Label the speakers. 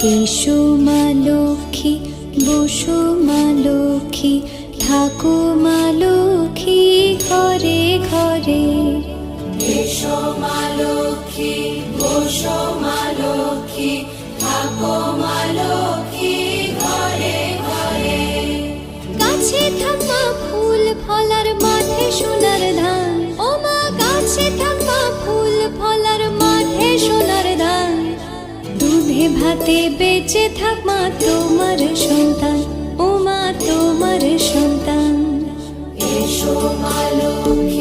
Speaker 1: এসো মা লক্ষ্মী, বসো মা লক্ষ্মী, থাকো মা লক্ষ্মী ঘরে ঘরে।
Speaker 2: এসো মা লক্ষ্মী, বসো মা লক্ষ্মী, থাকো মা লক্ষ্মী ঘরে ঘরে।
Speaker 1: গাছে থাকা ফুল ফলার মাঠে সোনার ধান, ও মা গাছে থাকা ফুল ফলার মাঠে সোনার ধান। দুধে ভাতে বেঁচে থাক মা তোমার সন্তান, ও মা তোমার সন্তান।
Speaker 2: এসো মা লক্ষ্মী,